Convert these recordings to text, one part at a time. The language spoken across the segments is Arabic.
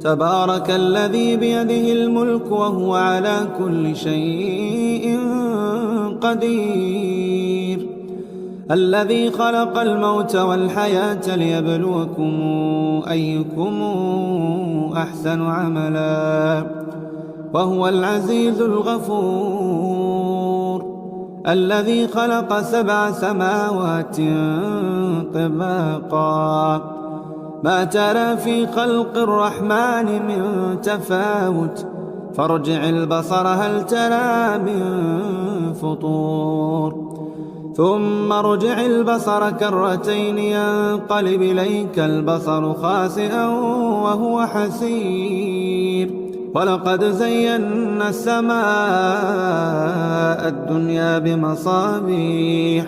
تبارك الذي بيده الملك وهو على كل شيء قدير. الذي خلق الموت والحياة ليبلوكم أيكم أحسن عملا وهو العزيز الغفور. الذي خلق 7 سماوات طباقا ما ترى في خلق الرحمن من تفاوت فارجع البصر هل ترى من فطور ثم ارجع البصر كرتين ينقلب إليك البصر خاسئا وهو حسير. ولقد زينا السماء الدنيا بمصابيح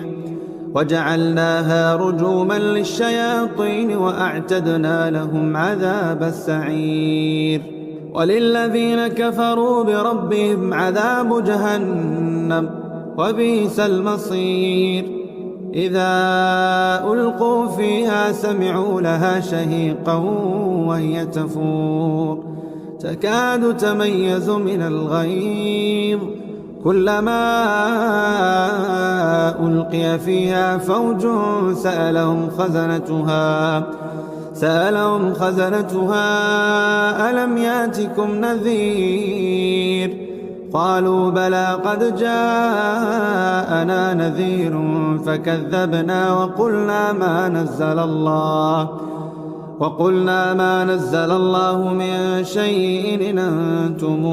وجعلناها رجوما للشياطين وأعتدنا لهم عذاب السعير. وللذين كفروا بربهم عذاب جهنم وبئس المصير. إذا ألقوا فيها سمعوا لها شهيقا وهي تفور تكاد تميز من الغيظ كلما ألقي فيها فوج سألهم خزنتها ألم يأتكم نذير قالوا بلى قد جاءنا نذير فكذبنا وقلنا ما نزل الله من شيء إن أنتم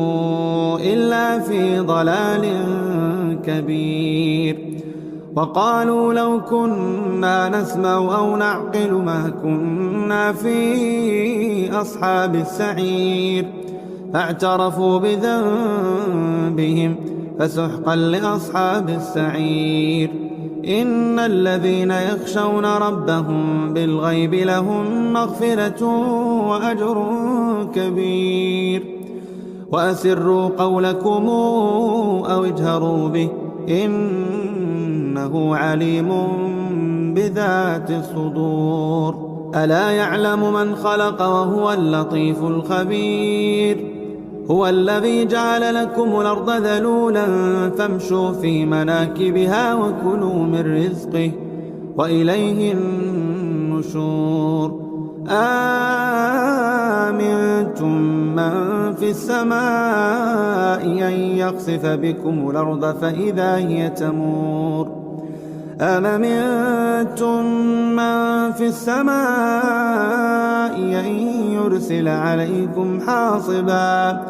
إلا في ضلال كبير. وقالوا لو كنا نسمع أو نعقل ما كنا في أصحاب السعير فاعترفوا بذنبهم فسحقا لأصحاب السعير. إن الذين يخشون ربهم بالغيب لهم مغفرة وأجر كبير. وأسروا قولكم أو اجهروا به إنه عليم بذات الصدور. ألا يعلم من خلق وهو اللطيف الخبير. هو الذي جعل لكم الأرض ذلولا فامشوا في مناكبها وكلوا من رزقه وإليه النشور. آمنتم من في السماء أن يخسف بكم الأرض فإذا هي تمور أم أمنتم من في السماء أن يرسل عليكم حاصبا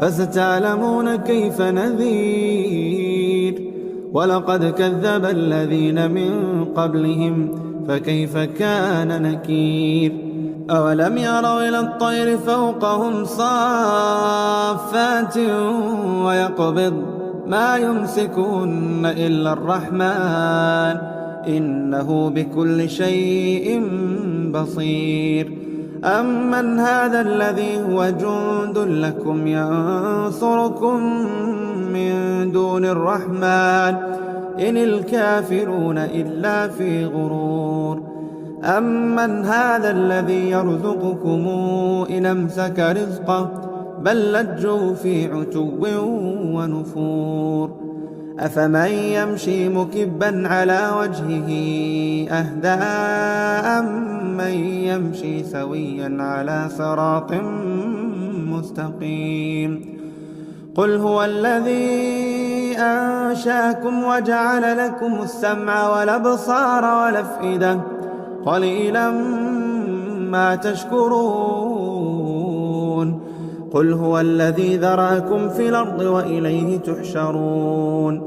فستعلمون كيف نذير. ولقد كذب الذين من قبلهم فكيف كان نكير. أولم يروا إلى الطير فوقهم صافات ويقبض ما يمسكون إلا الرحمن إنه بكل شيء بصير. أمن هذا الذي هو جند لكم ينصركم من دون الرحمن إن الكافرون إلا في غرور. أمن هذا الذي يرزقكم إن أمسك رزقه بل لجوا في عتو ونفور. أفمن يمشي مكبا على وجهه أهدى أمن يمشي سويا على صراط مستقيم. قل هو الذي أنشاكم وجعل لكم السمع والأبصار والأفئدة قليلا ما تشكرون. قل هو الذي ذرأكم في الأرض وإليه تحشرون.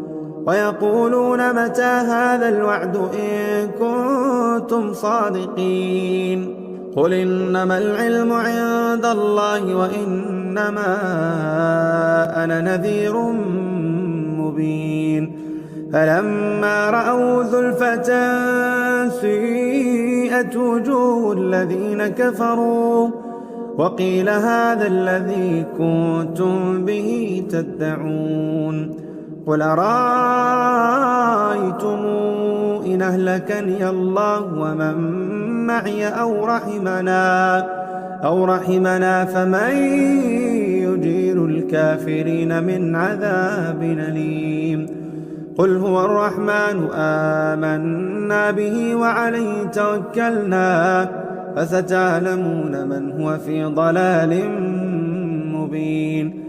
ويقولون متى هذا الوعد إن كنتم صادقين. قل إنما العلم عند الله وإنما أنا نذير مبين. فلما رأوا زلفة سيئت وجوه الذين كفروا وقيل هذا الذي كنتم به تدعون. قل أرأيتم إن أهلكني الله ومن معي أو رحمنا أو رحمنا فمن يجير الكافرين من عذاب أليم. قل هو الرحمن آمنا به وعليه توكلنا فستعلمون من هو في ضلال مبين.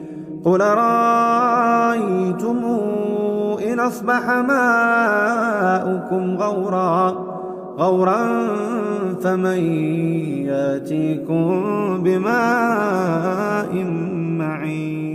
قل رأيتم إن أصبح ماؤكم غورا فمن يأتيكم بماء معين.